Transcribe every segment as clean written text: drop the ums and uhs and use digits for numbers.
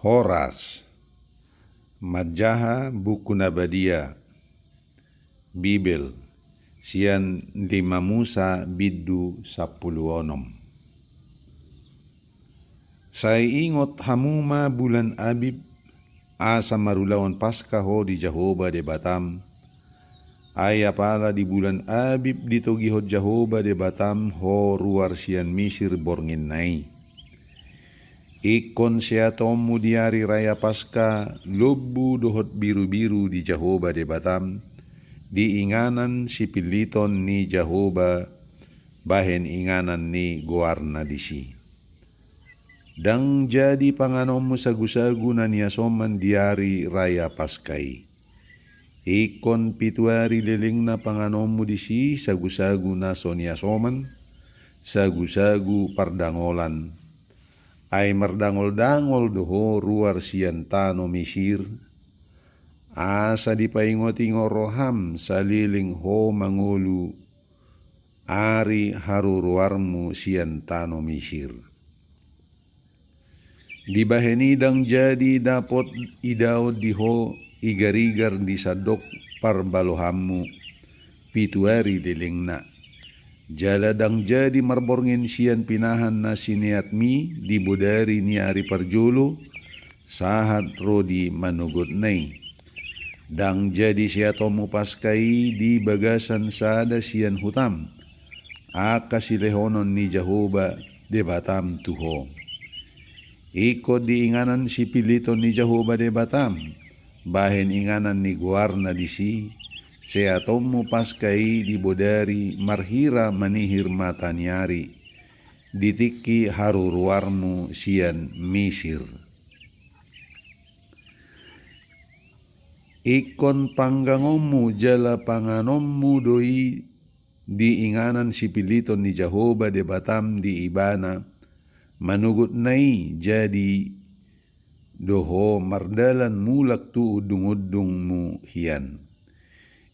Horas, Majaha Buku Nabadia, Bibel, sian 5 Musa biddu 10. Saya ingot hamuma bulan Abib, asa marulawan Paskah ho di Jahoba de Batam. Aya pala di bulan Abib ditogi ho Jahoba de Batam ho ruar sian Misir borngin nai. Ikon siatomu di hari raya Paskah, lobu dohot biru-biru di Jahoba de Batam, di inganan si piliton ni Jahoba, bahen inganan ni Goarna disi. Dang jadi panganomu sagu-sagu na niasoman di hari raya Paskai. Ikon 7 hari liling na panganomu disi sagu-sagu na soniasoman, sagu-sagu pardangolan. Ay mardangol-dangol doho ruar sian tano Misir, asa di paingot-ingot roham saliling ho mangulu, ari haruruarmu sian tano Misir. Di bahenidang jadi dapot idao diho igarigar di sadok parbalohammu, 7 hari dilingna. Jaladang jadi marborngin sian pinahan na siniat mi di bodari ni ari parjolo, sahat rodi manugot nai. Dang jadi siatomu Paskai di bagasan sada sian hutam, aka silehonon ni Jahoba de Batam tuho. Iko di inganan si piliton ni Jahoba de Batam, bahen inganan ni Goarna disi, seatomu Paskai di bodari marhira manihir matanyari, ditiki haruruarmu sian Misir. Ikon panggangomu jala panganommu doi di inganan si piliton ni Jahoba de Batam di ibana, manugut nai jadi doho mardalan mulak tu udung-udungmu hian.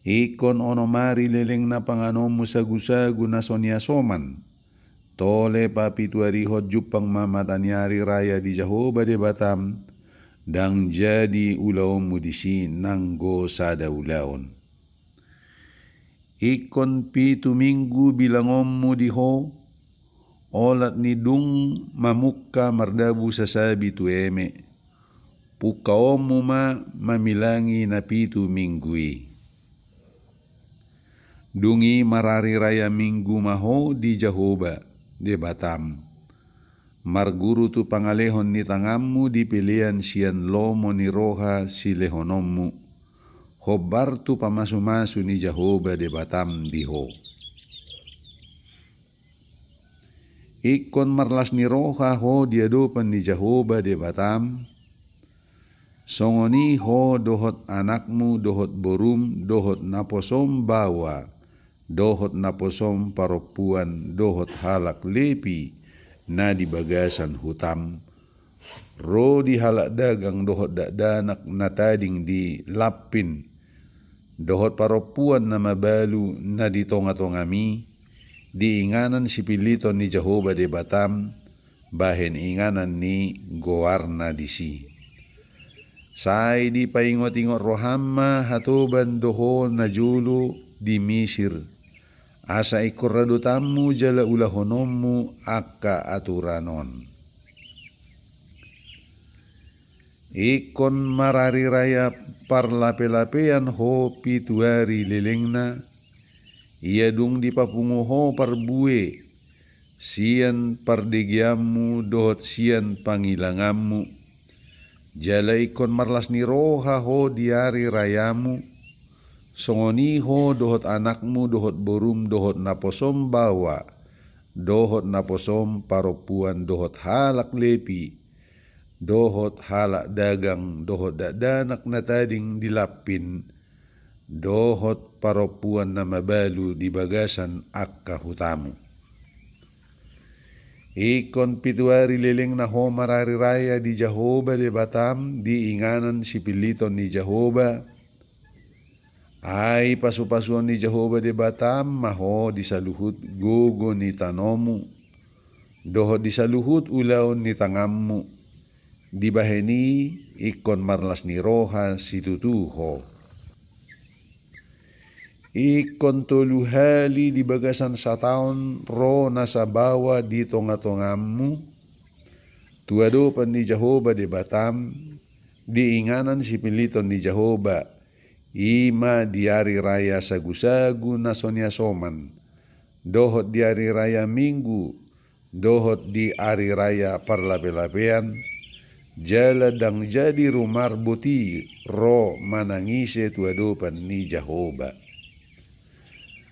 Ikon onomari leleng na panganomu sagu-sagu na soniasoman, tole pa 7 hari hot jupang mamatanyari raya di Jahoba de Batam, dang jadi ulaomu disi nanggo sada ulaon. Ikon 7 minggu bilangomu diho, olat ni dung mamukka mardabu sasabi tueme, pukaomu ma mamilangi na 7 minggui. Dungi marari raya minggu maho di Jahoba de Batam. Marguru tu pangalehon ni tangammu di pilihan sian lomo ni roha si lehonommu. Hobar tu pamasu-masu ni Jahoba de Batam diho. Ikon marlas ni roha ho diadopan ni Jahoba de Batam. Songoni ho dohot anakmu dohot borum dohot naposom bawa, dohot naposom paropuan dohot halak lepi na di bagasan hutam, ro di halak dagang dohot dakdanak na tading di lapin, dohot paropuan na mabalu na di tonga-tongami, di inganan si piliton ni Jahoba de Batam, bahen inganan ni Goarna disi. Sai di paingot-ingot rohamma hatoban doho na julu di Misir, asa ikorrado tamu jala ulahonommu akka aturanon. Ikon marari raya parlape-lapean ho 7 hari lelengna, ia dung di papungo ho parbue, sian pardegiammu dohot sian pangilangammu, jala ikon marlas ni roha ho di hari rayamu, songoni ho dohot anakmu dohot borum dohot naposom bawa, dohot naposom paropuan dohot halak lepi, dohot halak dagang dohot dakdanak na tading dilapin, dohot paropuan na mabalu di bagasan akka hutamu. Ikon 7 hari leleng na ho marari raya di Jahoba de Batam, di inganan si piliton ni Jahoba. Ay pasu-pasuan ni Jahoba de Batam maho di saluhut gogo ni tanomu, dohot di saluhut ulaon ni tangammu, dibaheni ikon marlas ni roha situtuho. Ikon toluhali di bagasan sataon ro nasa bawa di tonga-tongamu, tuado pan ni Jehovah di Batam, diinganan si piliton ni Jehovah, ima di hari raya sagu-sagu nasonya soman, dohot di hari raya minggu, dohot di hari raya parlape-lapean, jala dang jadi rumar buti ro manangise tuado pan ni Jehovah.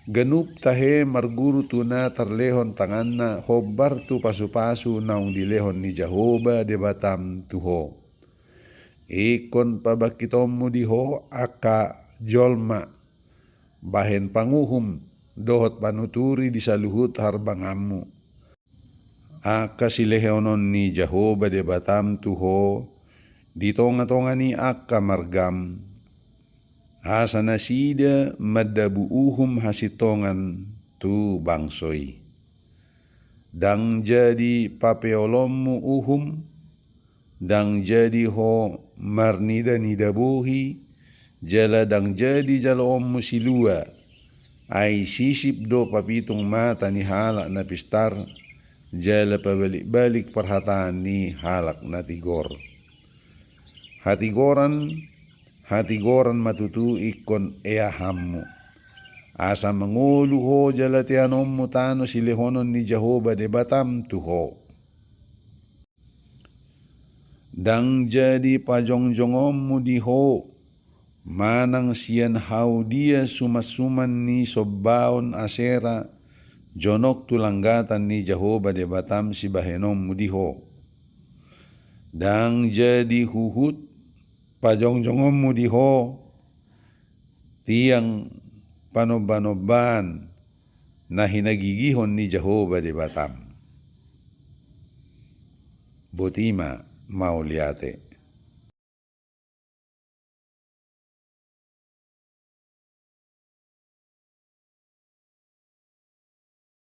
Ganup tahe marguru tuna terlehon tanganna hobar tu pasu-pasu naung dilehon ni Jehovah de Batam tuho. Ikon pabakitomu diho aka jolma bahen panguhum dohot panuturi di saluhut harbangamu. Aka silehonon ni Jehovah de Batam tuho di tonga-tonga ni aka margam. Asa nasida madabuuhum hasitongan tu bangsoy. Dang jadi papeolommu uhum, dang jadi ho marnida nidabuhi, jala dang jadi jalommu silua, ay sisip do papitung mata ni halak na pistar, jala pabalik-balik perhataan ni halak na tigor. Hatigoran matutu ikon eahammu. Asa mengulu ho jalatianommu tano silehonon ni Jehovah de Batam tuho. Dang jadi pajongjongommu diho, manang sian hau dia sumasuman ni sobbaon asera, jonok tulanggatan ni Jehovah de Batam si bahenommu diho. Dang jadi huhut, pajongjongommu diho, tiang panoban-oban na hinagigihon ni Jehovah de Batam. Botima Mauliate.